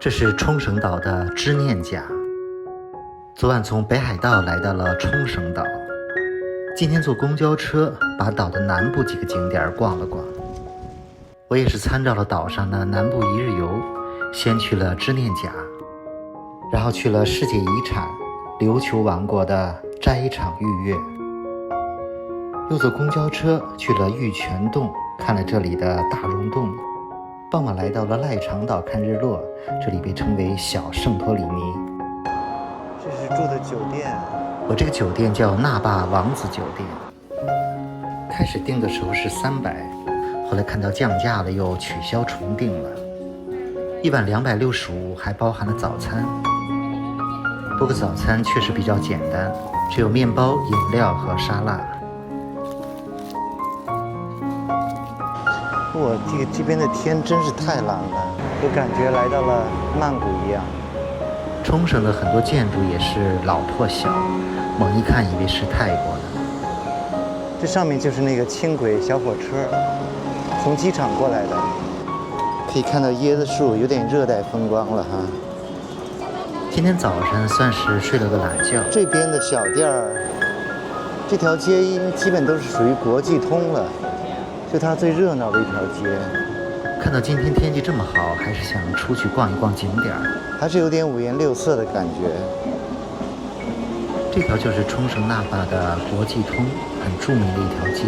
这是冲绳岛的知念岬。昨晚从北海道来到了冲绳岛，今天坐公交车把岛的南部几个景点逛了逛。我也是参照了岛上的南部一日游，先去了知念岬，然后去了世界遗产琉球王国的斋场御岳，又坐公交车去了玉泉洞，看了这里的大溶洞。傍晚来到了赖长岛看日落，这里被称为小圣托里尼。这是住的酒店，我这个酒店叫那霸王子酒店，开始订的时候是300，后来看到降价了又取消重订了。一晚265，还包含了早餐。不过早餐确实比较简单，只有面包、饮料和沙拉。哇，这边的天真是太蓝了，就感觉来到了曼谷一样。冲绳的很多建筑也是老破小，猛一看以为是泰国的。这上面就是那个轻轨小火车，从机场过来的。可以看到椰子树，有点热带风光了哈。今天早上算是睡了个懒觉。这边的小店儿，这条街基本都是属于国际通了，就它最热闹的一条街。看到今天天气这么好，还是想出去逛一逛景点，还是有点五颜六色的感觉。这条就是冲绳那霸的国际通，很著名的一条街。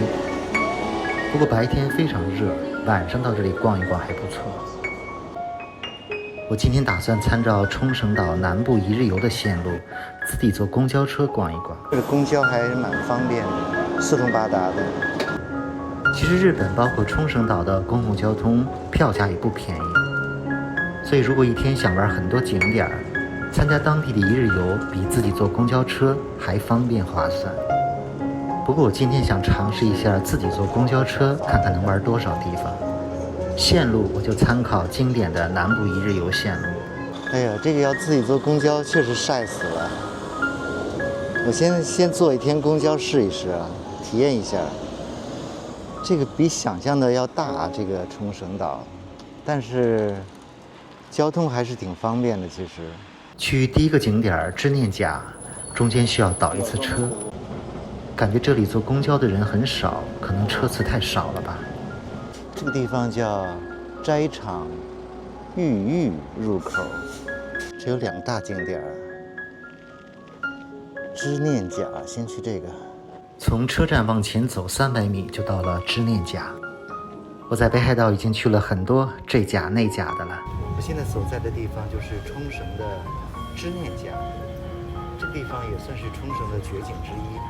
不过白天非常热，晚上到这里逛一逛还不错。我今天打算参照冲绳岛南部一日游的线路，自己坐公交车逛一逛。这个公交还蛮方便的，四通八达的。其实日本包括冲绳岛的公共交通票价也不便宜，所以如果一天想玩很多景点，参加当地的一日游比自己坐公交车还方便划算。不过我今天想尝试一下自己坐公交车，看看能玩多少地方。线路我就参考经典的南部一日游线路。哎呀，这个要自己坐公交确实晒死了。我先坐一天公交试一试啊，体验一下。这个比想象的要大，这个冲绳岛，但是交通还是挺方便的。其实去第一个景点知念岬，中间需要倒一次车，感觉这里坐公交的人很少，可能车次太少了吧。这个地方叫斋场御岳入口，这有2大景点，知念岬，先去这个。从车站往前走300米就到了知念岬。我在北海道已经去了很多这甲那甲的了。我现在所在的地方就是冲绳的知念岬，这个地方也算是冲绳的绝景之一。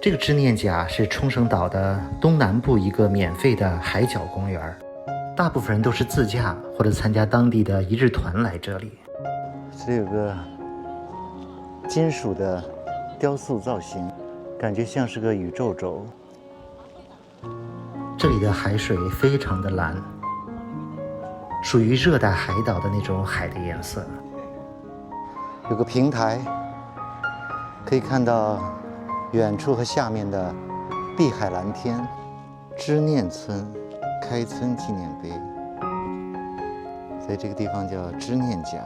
这个知念岬是冲绳岛的东南部一个免费的海角公园，大部分人都是自驾或者参加当地的一日团来这里。这里有个金属的雕塑造型，感觉像是个宇宙轴。这里的海水非常的蓝，属于热带海岛的那种海的颜色。有个平台，可以看到远处和下面的碧海蓝天。知念村开村纪念碑，所以这个地方叫知念岬。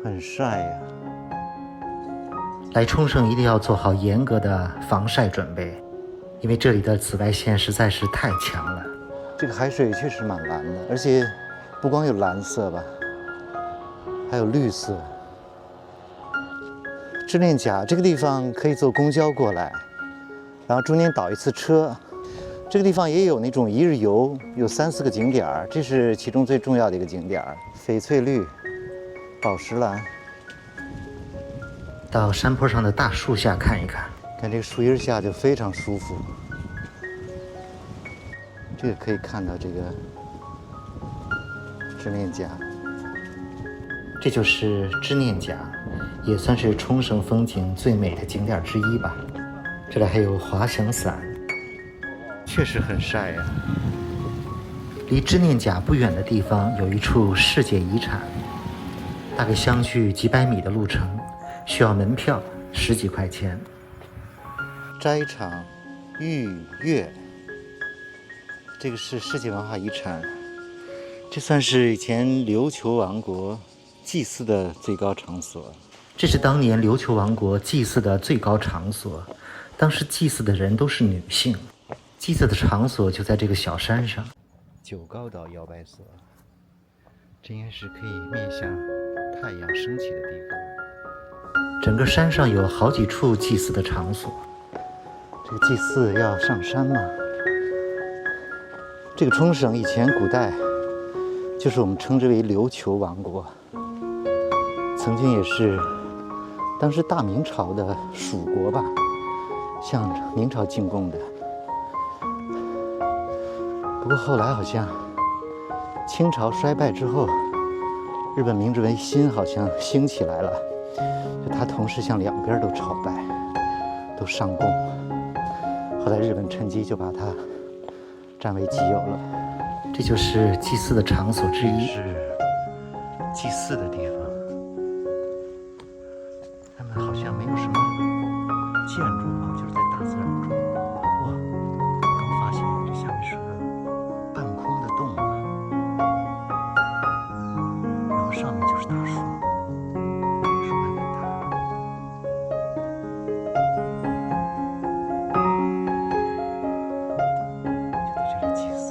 很晒呀。来冲绳一定要做好严格的防晒准备，因为这里的紫外线实在是太强了。这个海水确实蛮蓝的，而且不光有蓝色吧，还有绿色。知念岬这个地方可以坐公交过来，然后中间倒一次车。这个地方也有那种一日游，有3、4个景点，这是其中最重要的一个景点。翡翠绿、宝石蓝。到山坡上的大树下看一看，看这个树荫下就非常舒服。这个可以看到这个知念岬。这就是知念岬，也算是冲绳风景最美的景点之一吧。这里还有滑翔伞，确实很晒呀。离知念岬不远的地方有一处世界遗产，大概相距几百米的路程，需要门票10几块钱。斋场御岳，这个是世界文化遗产，这算是以前琉球王国祭祀的最高场所。这是当年琉球王国祭祀的最高场所，当时祭祀的人都是女性，祭祀的场所就在这个小山上。九高岛摇摆所，这应该是可以面向太阳升起的地方。整个山上有好几处祭祀的场所。这个祭祀要上山吗？这个冲绳以前古代就是我们称之为琉球王国，曾经也是当时大明朝的属国吧，向明朝进贡的。不过后来好像清朝衰败之后，日本明治维新好像兴起来了，就他同时向两边都朝拜，都上贡。后来日本趁机就把它占为己有了。这就是祭祀的场所之一，是祭祀的地方。他们好像没有什么建筑啊，就是在大自然中。哇，刚发现这下面是个半空的洞啊，然后上面就是大树，树还蛮大。就在这里祭祀，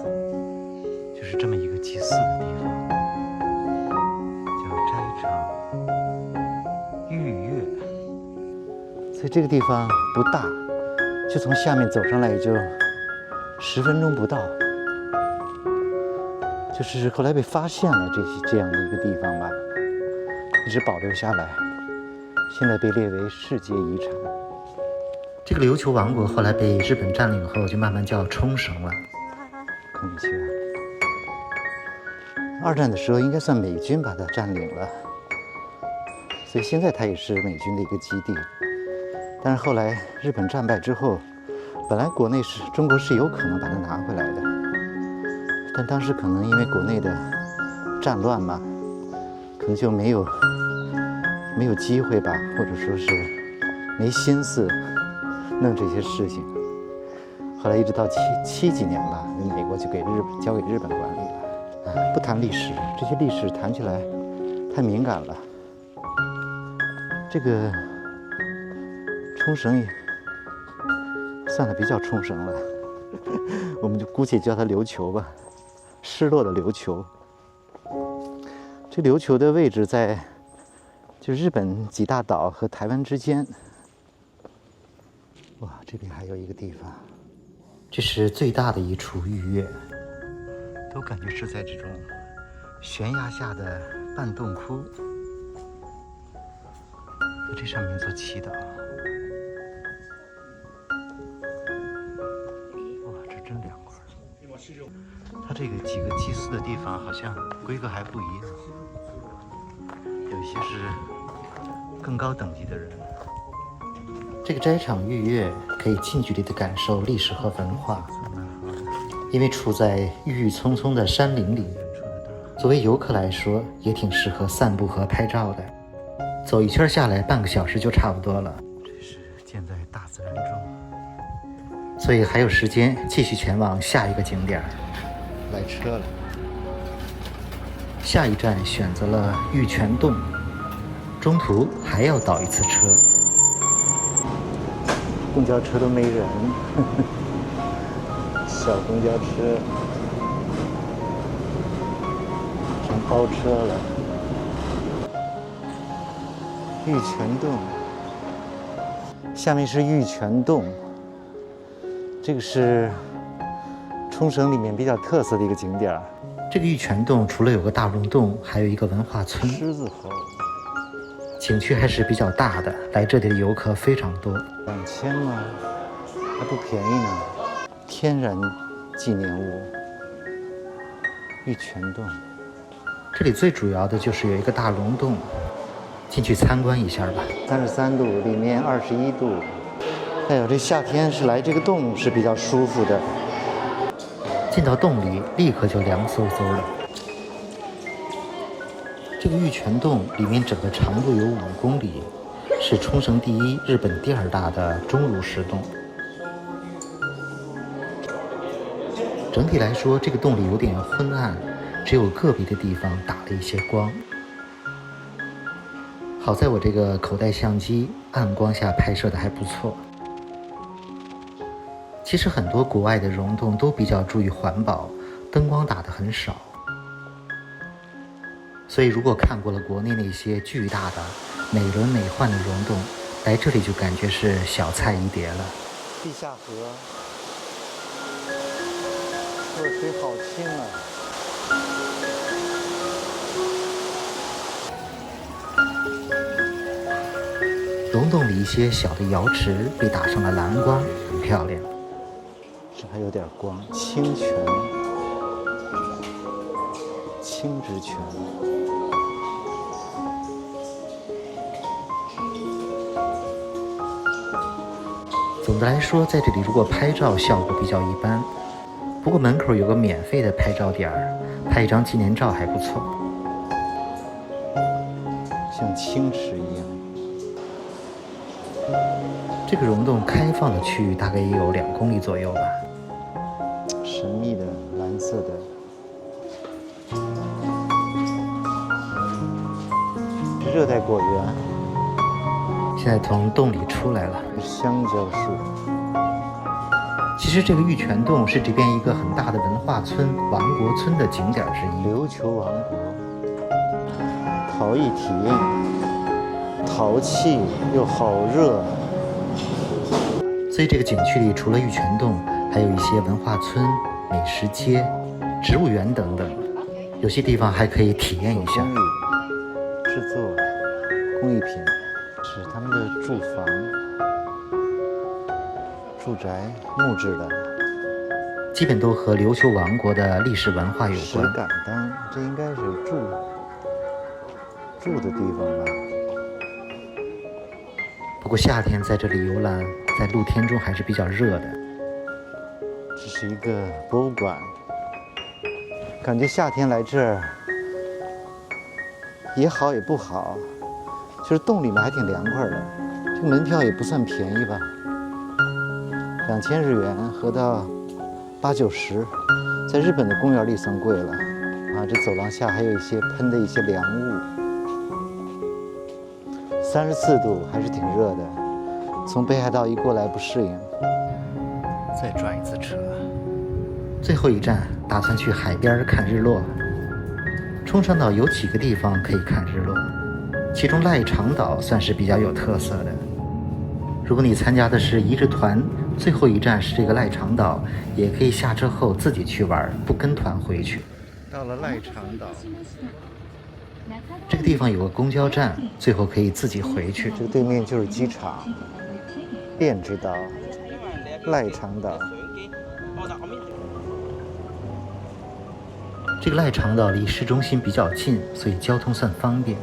就是这么一个祭祀的地方，叫斋场御月。所以这个地方不大，就从下面走上来也就10分钟不到，就是后来被发现了这样的一个地方吧，一直保留下来，现在被列为世界遗产。这个琉球王国后来被日本占领后，就慢慢叫冲绳了。こんにちは。二战的时候应该算美军把它占领了，所以现在它也是美军的一个基地。但是后来日本战败之后，本来中国是有可能把它拿回来的，但当时可能因为国内的战乱嘛，可能就没有机会吧，或者说是没心思弄这些事情。后来一直到七几年吧，美国就交给日本管理了。不谈历史，这些历史谈起来太敏感了。这个冲绳也算了，别叫冲绳了，我们就姑且叫它琉球吧，失落的琉球。这琉球的位置在就日本几大岛和台湾之间。哇，这边还有一个地方，这是最大的一处御月，都感觉是在这种悬崖下的半洞窟，在这上面做祈祷。哇，这真凉快。它这个几个祭祀的地方好像规格还不一样，有一些是更高等级的人。这个斋场御月可以近距离地感受历史和文化，因为处在郁郁葱葱的山林里，作为游客来说也挺适合散步和拍照的。走一圈下来半个小时就差不多了，这是建在大自然中，所以还有时间继续前往下一个景点。来车了。下一站选择了玉泉洞，中途还要倒一次车。公交车都没人，小公交车成包车了。玉泉洞，下面是玉泉洞，这个是冲绳里面比较特色的一个景点。这个玉泉洞除了有个大溶洞，还有一个文化村。狮子头，景区还是比较大的，来这里的游客非常多。2000吗？还不便宜呢。天然纪念物，玉泉洞。这里最主要的就是有一个大溶洞，进去参观一下吧。33度，里面21度。哎呦，这夏天是来这个洞是比较舒服的。进到洞里，立刻就凉飕飕了。这个玉泉洞里面整个长度有5公里，是冲绳第1、日本第2大的钟乳石洞。整体来说，这个洞里有点昏暗，只有个别的地方打了一些光。好在我这个口袋相机暗光下拍摄的还不错。其实很多国外的溶洞都比较注意环保，灯光打得很少。所以如果看过了国内那些巨大的美轮美奂的溶洞，来这里就感觉是小菜一碟了。地下河，这水好清啊！溶洞里一些小的瑶池被打上了蓝光，很漂亮。这还有点光，清泉，清之泉。总的来说，在这里如果拍照效果比较一般，不过门口有个免费的拍照点儿，拍一张纪念照还不错。像清池一样。这个溶洞开放的区域大概也有2公里左右吧。神秘的蓝色的热带果园，现在从洞里出来了。香蕉树。其实这个玉泉洞是这边一个很大的文化村王国村的景点之一。琉球王国，陶艺体验，陶器又好热。所以这个景区里除了玉泉洞，还有一些文化村、美食街、植物园等等，有些地方还可以体验一下。工艺制作工艺品，是他们的住房、住宅，木质的，基本都和琉球王国的历史文化有石关。敢当，这应该是住的地方吧。不过夏天在这里游览，在露天中还是比较热的。这是一个博物馆，感觉夏天来这儿也好也不好，就是洞里面还挺凉快的。这个门票也不算便宜吧，2000日元合到80、90，在日本的公园里算贵了。啊，这走廊下还有一些喷的一些凉雾，34度还是挺热的。从北海道一过来不适应。再转一次车。最后一站打算去海边看日落。冲绳岛有几个地方可以看日落，其中赖长岛算是比较有特色的。如果你参加的是一日团，最后一站是这个赖长岛，也可以下车后自己去玩，不跟团回去。到了赖长岛，这个地方有个公交站，最后可以自己回去。这个对面就是机场，恋之岛、赖长岛。这个赖长岛离市中心比较近，所以交通算方便。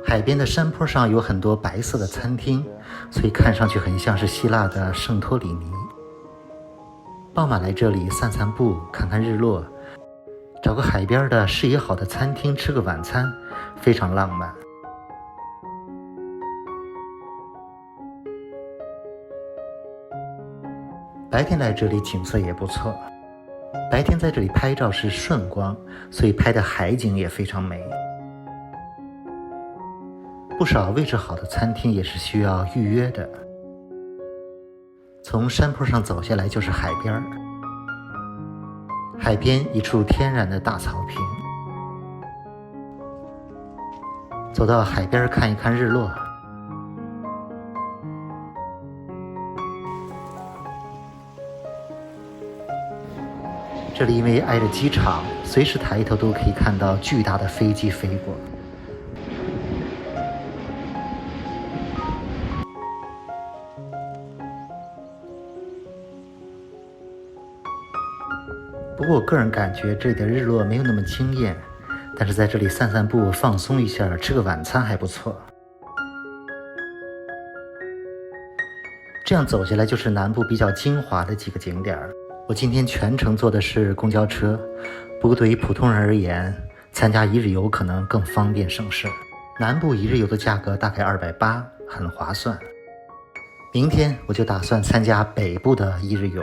海边的山坡上有很多白色的餐厅，所以看上去很像是希腊的圣托里尼。傍晚来这里散散步，看看日落，找个海边的视野好的餐厅吃个晚餐，非常浪漫。白天来这里景色也不错，白天在这里拍照是顺光，所以拍的海景也非常美。不少位置好的餐厅也是需要预约的。从山坡上走下来就是海边，海边一处天然的大草坪。走到海边看一看日落。这里因为挨着机场，随时抬头都可以看到巨大的飞机飞过。不过我个人感觉这里的日落没有那么惊艳，但是在这里散散步放松一下，吃个晚餐还不错。这样走下来就是南部比较精华的几个景点。我今天全程坐的是公交车，不过对于普通人而言，参加一日游可能更方便省事。南部一日游的价格大概280，很划算。明天我就打算参加北部的一日游。